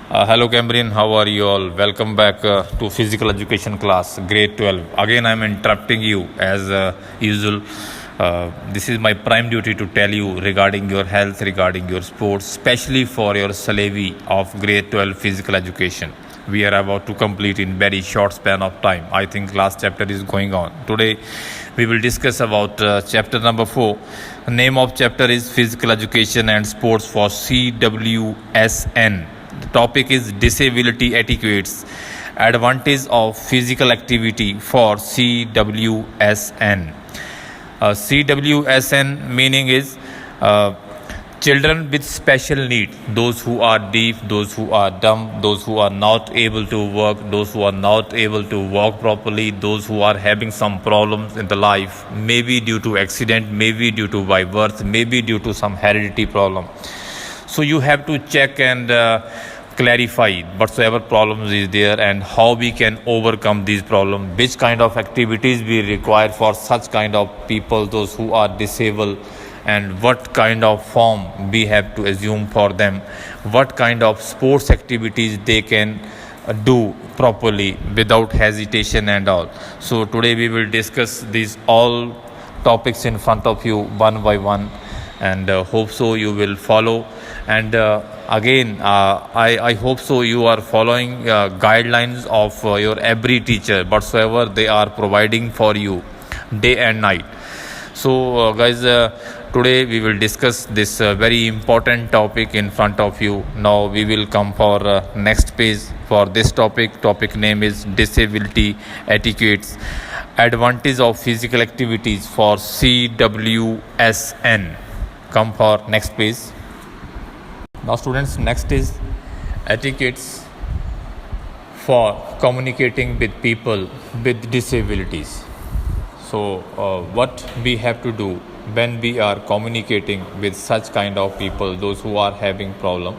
Hello Cambrian, how are you all? Welcome back to physical education class, grade 12. Again, I'm interrupting you as usual. This is my prime duty to tell you regarding your health, regarding your sports, especially for your syllabi of grade 12 physical education. We are about to complete in very short span of time. I think last chapter is going on. Today, we will discuss about chapter number 4. The name of chapter is Physical Education and Sports for CWSN. The topic is disability etiquettes, advantage of physical activity for CWSN. CWSN meaning is children with special need, those who are deaf, those who are dumb, those who are not able to work, those who are not able to walk properly, those who are having some problems in the life, maybe due to accident, maybe due to by birth, maybe due to some heredity problem. So you have to check and clarify whatsoever problems is there and how we can overcome these problems, which kind of activities we require for such kind of people, those who are disabled, and what kind of form we have to assume for them, what kind of sports activities they can do properly without hesitation and all. So today we will discuss these all topics in front of you one by one, and hope so you will follow. And again, I hope so you are following guidelines of your every teacher whatsoever they are providing for you day and night. So guys, today we will discuss this very important topic in front of you. Now we will come for next page for this topic name is disability etiquettes, advantage of physical activities for CWSN. Come for next page. Now students, next is etiquettes for communicating with people with disabilities. So what we have to do when we are communicating with such kind of people, those who are having problem.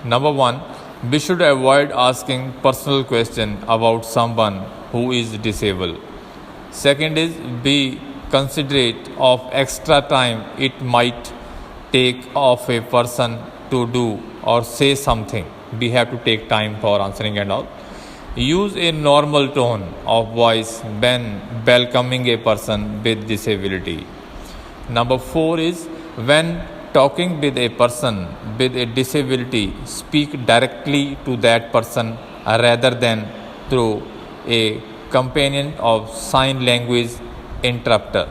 Number one, we should avoid asking personal question about someone who is disabled. Second is be considerate of extra time it might take of a person to do or say something. We have to take time for answering and all. Use a normal tone of voice when welcoming a person with disability. Number 4 is when talking with a person with a disability, speak directly to that person rather than through a companion of sign language interpreter.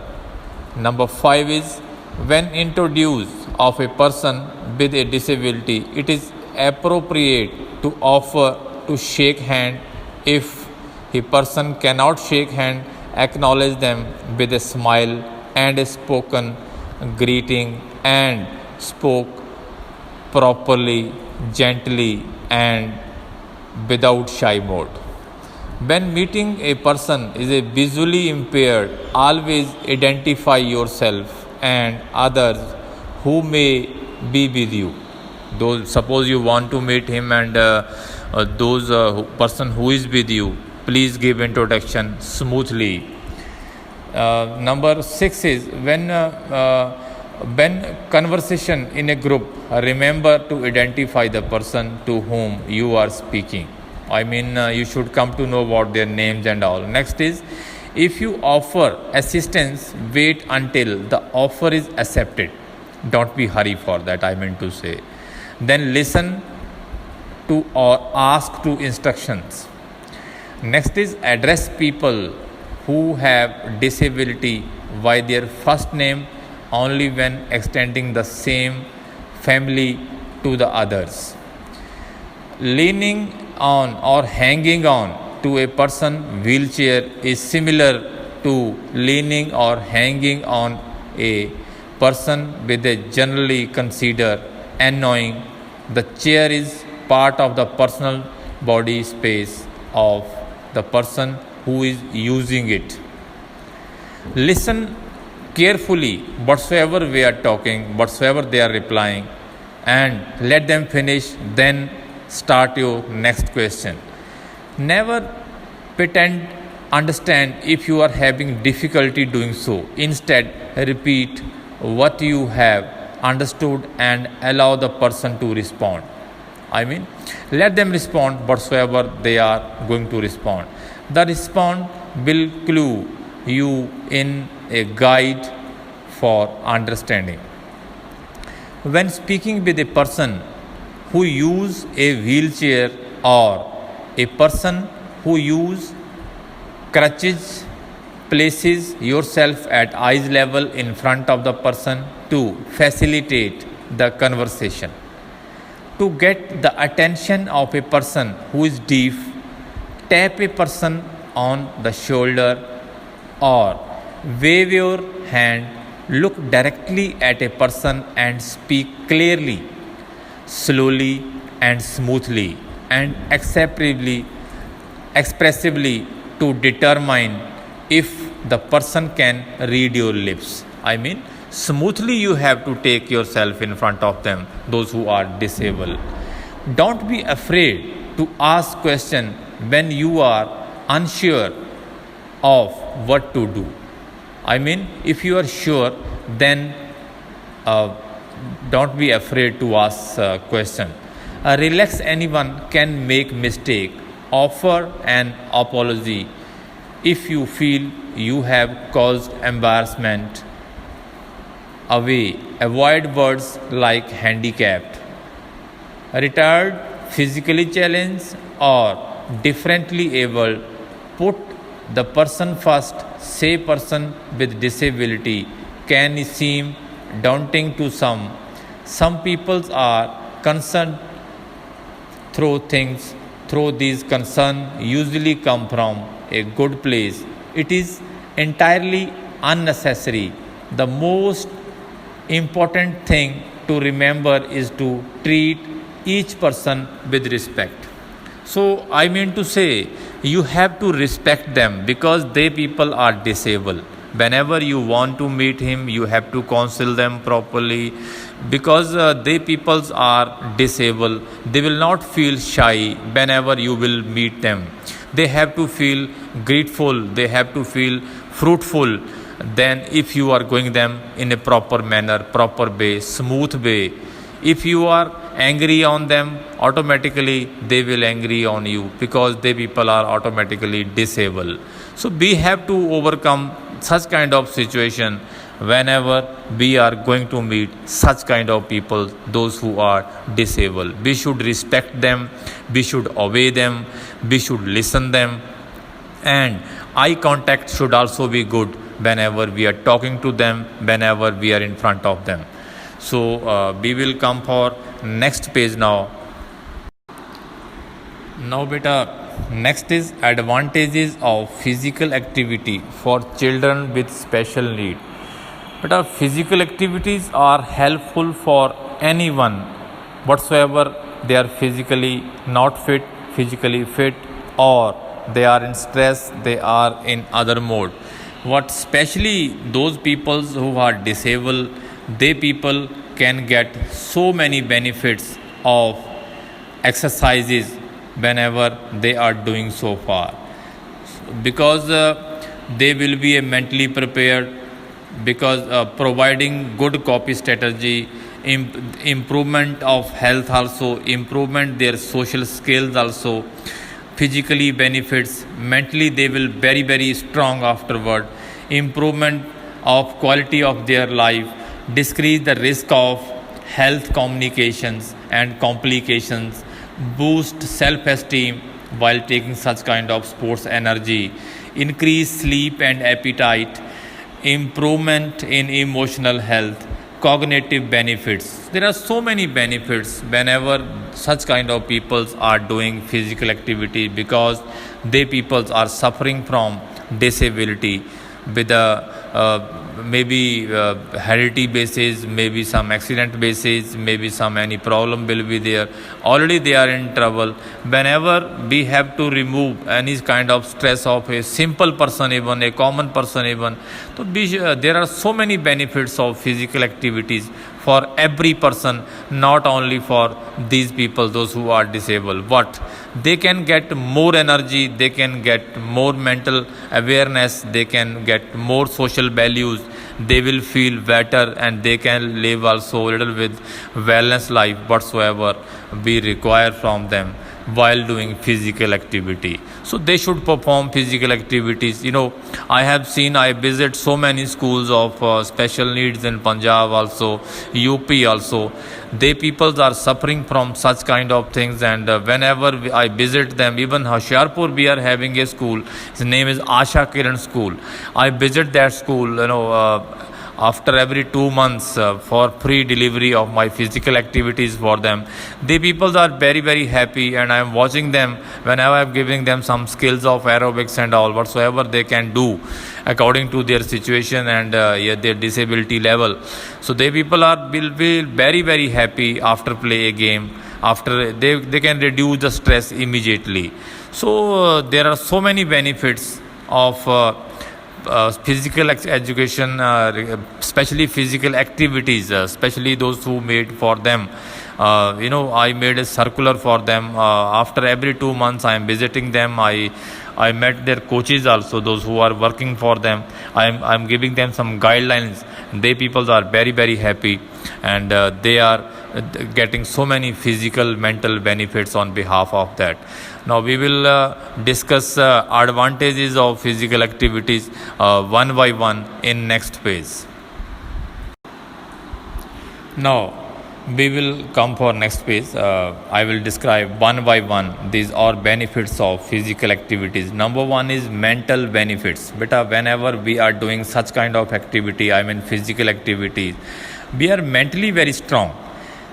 Number 5 is when introduced of a person with a disability, it is appropriate to offer to shake hand. If a person cannot shake hand, acknowledge them with a smile and a spoken greeting and spoke properly, gently and without shy mode. When meeting a person is a visually impaired, always identify yourself and others who may be with you. Though suppose you want to meet him and those person who is with you, please give introduction smoothly. Number 6 is when conversation in a group, remember to identify the person to whom you are speaking. I mean, you should come to know about their names and all. Next is if you offer assistance, wait until the offer is accepted. Don't be hurry for that, I meant to say. Then listen to or ask to instructions. Next is address people who have disability by their first name only when extending the same family to the others. Leaning on or hanging on to a person wheelchair is similar to leaning or hanging on a person with a generally considered annoying. The chair is part of the personal body space of the person who is using it. Listen carefully whatsoever we are talking, whatsoever they are replying, and let them finish, then start your next question. Never pretend understand if you are having difficulty doing so. Instead, repeat what you have understood and allow the person to respond. I mean, Let them respond whatsoever they are going to respond. The response will clue you in a guide for understanding. When speaking with a person who use a wheelchair or a person who use crutches, places yourself at eyes level in front of the person to facilitate the conversation. To get the attention of a person who is deaf, tap a person on the shoulder or wave your hand, look directly at a person and speak clearly, slowly and smoothly and expressively to determine if the person can read your lips. I mean, smoothly you have to take yourself in front of them, those who are disabled. Don't be afraid to ask question when you are unsure of what to do. I mean, if you are sure, then don't be afraid to ask question. Relax, anyone can make mistake. Offer an apology if you feel you have caused embarrassment. Away, avoid words like handicapped, retired, physically challenged, or differently able. Put the person first. Say person with disability can seem daunting to some. Some people are concerned through these concerns usually come from a good place. It is entirely unnecessary. The most important thing to remember is to treat each person with respect. So I mean to say, you have to respect them because they people are disabled. Whenever you want to meet him, you have to counsel them properly because they peoples are disabled. They will not feel shy whenever you will meet them. They have to feel grateful. They have to feel fruitful. Then if you are going them in a proper manner, proper way, smooth way, if you are angry on them, automatically they will angry on you because they people are automatically disabled. So we have to overcome such kind of situation whenever we are going to meet such kind of people, those who are disabled. We should respect them, we should obey them, we should listen them, and eye contact should also be good whenever we are talking to them, whenever we are in front of them. So we will come for next page now. Now beta, next is advantages of physical activity for children with special need. Beta, physical activities are helpful for anyone whatsoever they are physically not fit, physically fit, or they are in stress, they are in other mode. What especially those people who are disabled, they people can get so many benefits of exercises whenever they are doing so far, because they will be mentally prepared, because providing good copy strategy, improvement of health also, improvement their social skills also, physically benefits, mentally they will very strong afterward, improvement of quality of their life, decrease the risk of health communications and complications, boost self-esteem while taking such kind of sports energy, increase sleep and appetite, improvement in emotional health, cognitive benefits. There are so many benefits whenever such kind of peoples are doing physical activity, because they peoples are suffering from disability with a maybe heredity basis, maybe some accident basis, maybe some any problem will be there. Already they are in trouble. Whenever we have to remove any kind of stress of a simple person, even a common person even, so there are so many benefits of physical activities for every person, not only for these people, those who are disabled. But they can get more energy, they can get more mental awareness, they can get more social values, they will feel better and they can live also a little with wellness life whatsoever we require from them while doing physical activity. So they should perform physical activities. I visit so many schools of special needs in Punjab also, UP also. They people are suffering from such kind of things, and whenever I visit them, even Hoshiarpur we are having a school. His name is Asha Kiran School. I visit that school after every 2 months for free delivery of my physical activities for them. The people are very very happy, and I am watching them whenever I am giving them some skills of aerobics and all whatsoever they can do according to their situation and their disability level. So they people will be very very happy after play a game. After they can reduce the stress immediately. So there are so many benefits of physical education, especially physical activities, especially those who made for them. I made a circular for them. After every 2 months, I am visiting them. I met their coaches also, those who are working for them. I'm giving them some guidelines. They people are very very happy, and they are getting so many physical mental benefits on behalf of that. Now we will discuss advantages of physical activities one by one in next phase. Now we will come for next phase. I will describe one by one these are benefits of physical activities. Number one is mental benefits. Beta, whenever we are doing such kind of activity, I mean physical activities, we are mentally very strong.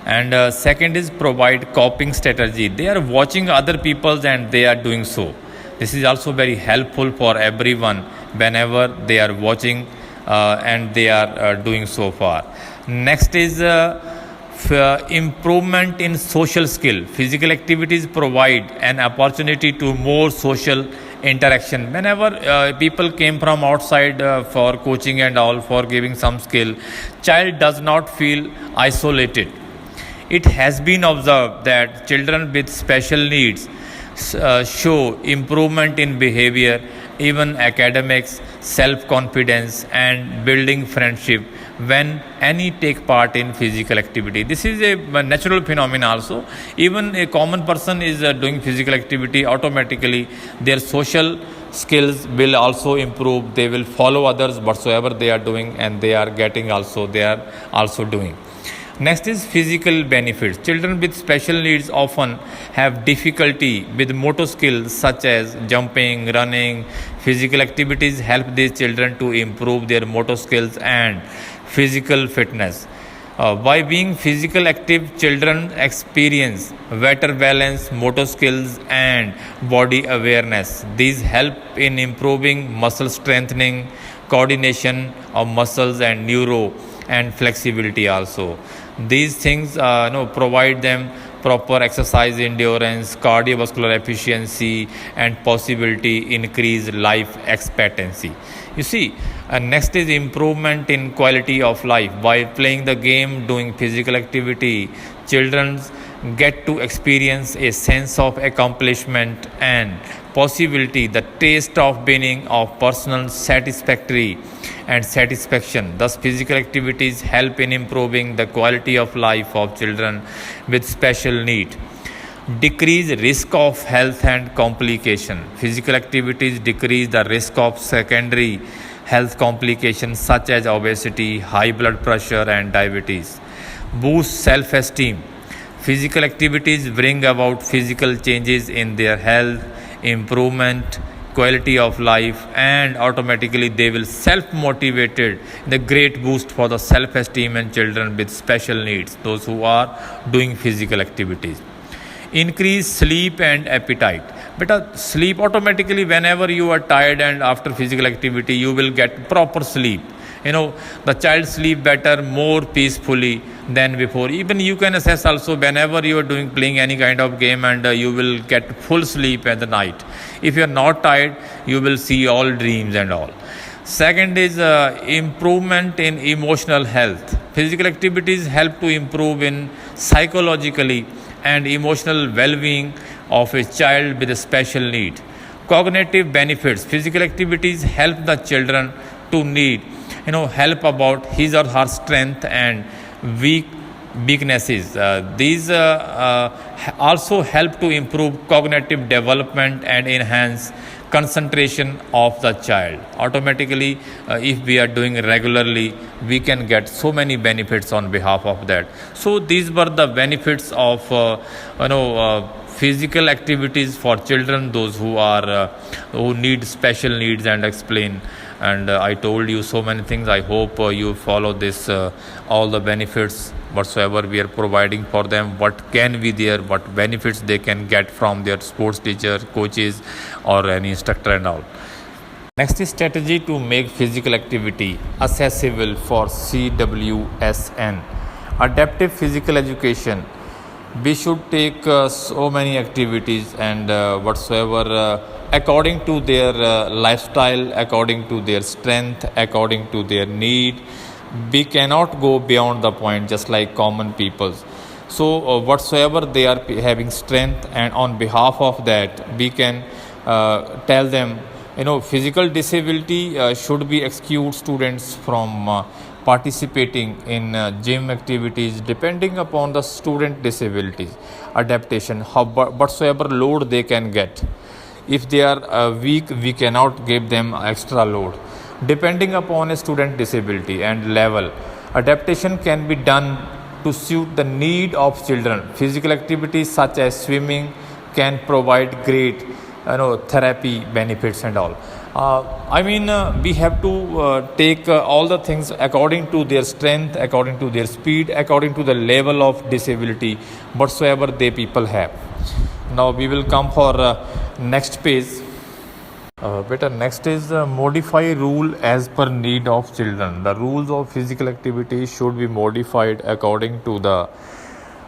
And second is provide coping strategy. They are watching other people and they are doing so. This is also very helpful for everyone whenever they are watching and they are doing so far. Next is improvement in social skill. Physical activities provide an opportunity to more social interaction. Whenever people came from outside for coaching and all, for giving some skill, child does not feel isolated. It has been observed that children with special needs show improvement in behavior, even academics, self-confidence, and building friendship when any take part in physical activity. This is a natural phenomenon also. Even a common person is doing physical activity, automatically their social skills will also improve. They will follow others whatsoever they are doing, and they are also doing. Next is physical benefits. Children with special needs often have difficulty with motor skills such as jumping, running. Physical activities help these children to improve their motor skills and physical fitness. By being physical active, children experience better balance, motor skills, and body awareness. These help in improving muscle strengthening, coordination of muscles, and neuro and flexibility also. These things provide them proper exercise endurance, cardiovascular efficiency, and possibility increase life expectancy. You see, next is improvement in quality of life. By playing the game, doing physical activity, children get to experience a sense of accomplishment and possibility, the taste of being of personal satisfactory and satisfaction. Thus, physical activities help in improving the quality of life of children with special need. Decrease risk of health and complication. Physical activities decrease the risk of secondary health complications such as obesity, high blood pressure, and diabetes. Boost self-esteem. Physical activities bring about physical changes in their health, improvement, quality of life, and automatically they will self-motivated. The great boost for the self-esteem in children with special needs, those who are doing physical activities. Increase sleep and appetite. But sleep automatically, whenever you are tired and after physical activity, you will get proper sleep. The child sleep better, more peacefully than before. Even you can assess also whenever you are playing any kind of game, and you will get full sleep at the night. If you are not tired, you will see all dreams and all. Second is improvement in emotional health. Physical activities help to improve in psychologically and emotional well-being of a child with a special need. Cognitive benefits. Physical activities help the children to need help about his or her strength and weaknesses. These also help to improve cognitive development and enhance concentration of the child. Automatically, if we are doing regularly, we can get so many benefits on behalf of that. So these were the benefits of physical activities for children, those who need special needs, and explain. And I told you so many things. I hope you follow this, all the benefits whatsoever we are providing for them, what can be there, what benefits they can get from their sports teacher, coaches, or any instructor and all. Next is strategy to make physical activity accessible for CWSN. Adaptive physical education. We should take so many activities and whatsoever according to their lifestyle, according to their strength, according to their need. We cannot go beyond the point just like common peoples. So whatsoever they are having strength, and on behalf of that we can tell them, physical disability should be exclude students from participating in gym activities depending upon the student disabilities, adaptation, whatsoever load they can get. If they are weak, we cannot give them extra load. Depending upon a student disability and level, adaptation can be done to suit the need of children. Physical activities such as swimming can provide great therapy benefits and all. We have to take all the things according to their strength, according to their speed, according to the level of disability whatsoever they people have. Now we will come for next page. Next is modify rule as per need of children. The rules of physical activity should be modified according to the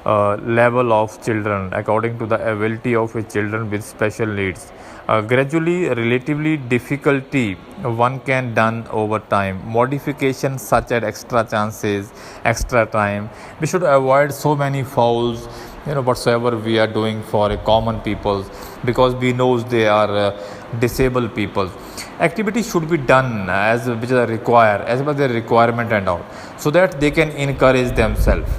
level of children, according to the ability of a children with special needs. Gradually, relatively difficulty one can done over time. Modifications such as extra chances, extra time. We should avoid so many fouls, whatsoever we are doing for a common people, because we know they are disabled people. Activities should be done as which are required, as per their requirement and all, so that they can encourage themselves.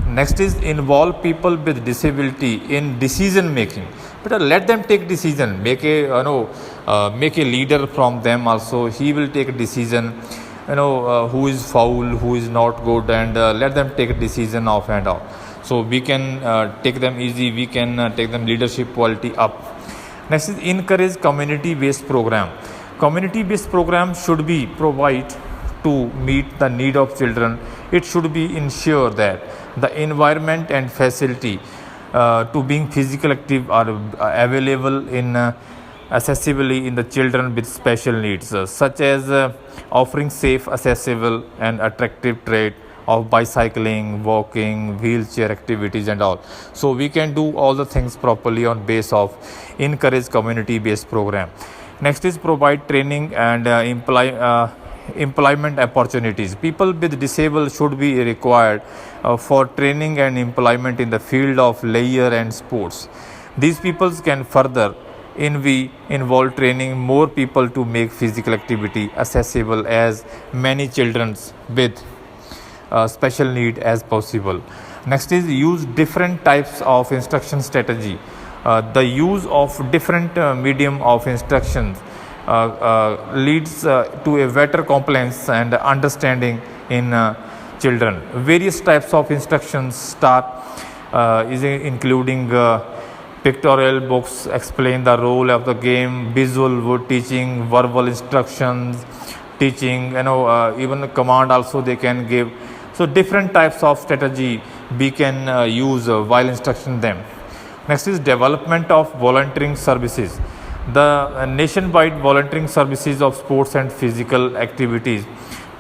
Next is involve people with disability in decision making. But let them take decision. Make a leader from them also. He will take a decision. Who is foul, who is not good, and let them take a decision of and out. So we can take them easy. We can take them leadership quality up. Next is encourage community-based program. Community-based program should be provided to meet the need of children. It should be ensure that the environment and facility to being physical active are available in accessibly in the children with special needs, such as offering safe, accessible and attractive trade of bicycling, walking, wheelchair activities and all. So we can do all the things properly on base of encourage community based program. Next is provide training and employment opportunities. People with disabled should be required for training and employment in the field of leisure and sports. These people can further involve training more people to make physical activity accessible as many children with special need as possible. Next is use different types of instruction strategy. The use of different medium of instructions leads to a better compliance and understanding in children. Various types of instructions start is including pictorial books explain the role of the game, visual word teaching, verbal instructions teaching, even a command also they can give. So different types of strategy we can use while instructing them. Next is development of volunteering services. The nationwide volunteering services of sports and physical activities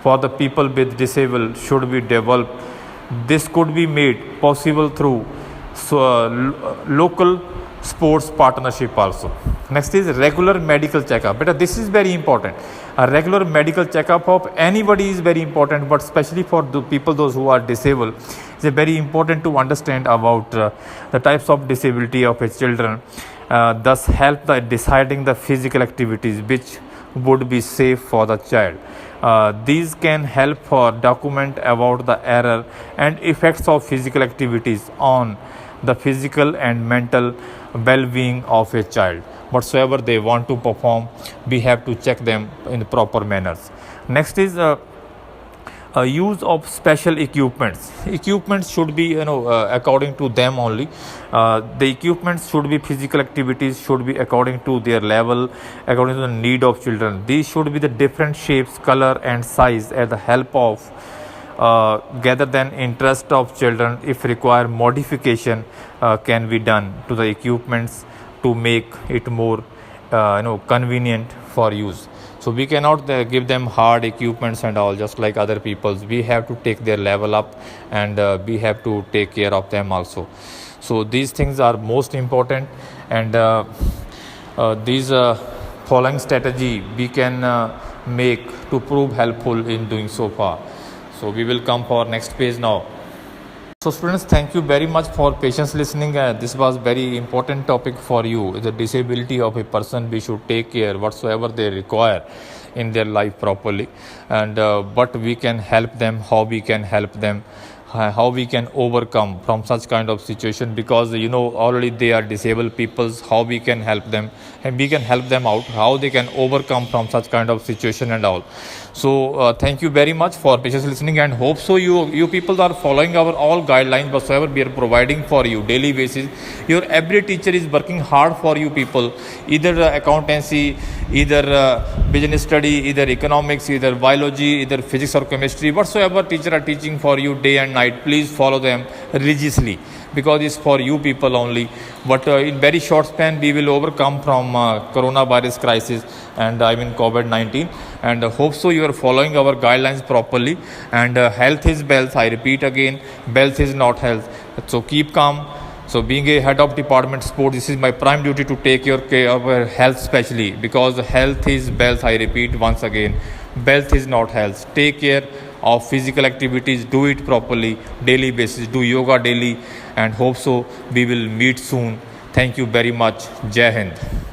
for the people with disabled should be developed. This could be made possible through local sports partnership also. Next is regular medical checkup. But this is very important. A regular medical checkup of anybody is very important, but especially for the people those who are disabled, it's very important to understand about the types of disability of a children. Thus help the deciding the physical activities which would be safe for the child. These can help for document about the error and effects of physical activities on the physical and mental well-being of a child. Whatsoever they want to perform, we have to check them in the proper manners. Next is use of special equipments. Equipments should be according to them only. The equipments should be physical activities, should be according to their level, according to the need of children. These should be the different shapes, color and size at the help of gather than interest of children. If require modification can be done to the equipments to make it more convenient for use. So we cannot give them hard equipments and all just like other people's. We have to take their level up, and we have to take care of them also. So these things are most important, and these following strategy we can make to prove helpful in doing so far. So we will come for next page now. So students, thank you very much for patience listening. This was very important topic for you. The disability of a person, we should take care whatsoever they require in their life properly, and what we can help them, how we can help them, how we can overcome from such kind of situation, because already they are disabled peoples, how we can help them and we can help them out, how they can overcome from such kind of situation and all. So thank you very much for patiently listening, and hope so you people are following our all guidelines whatsoever we are providing for you daily basis. Your every teacher is working hard for you people, either accountancy, either business study, either economics, either biology, either physics or chemistry, whatsoever teacher are teaching for you day and night. Please follow them religiously, because it's for you people only. But in very short span we will overcome from coronavirus crisis, and COVID-19, and hope so you are following our guidelines properly. And health is wealth, I repeat again, wealth is not health. So keep calm. So being a head of department sport, this is my prime duty to take your care of our health, especially because health is wealth, I repeat once again, wealth is not health. Take care of physical activities, do it properly, daily basis, do yoga daily, and hope so we will meet soon. Thank you very much. Jai Hind.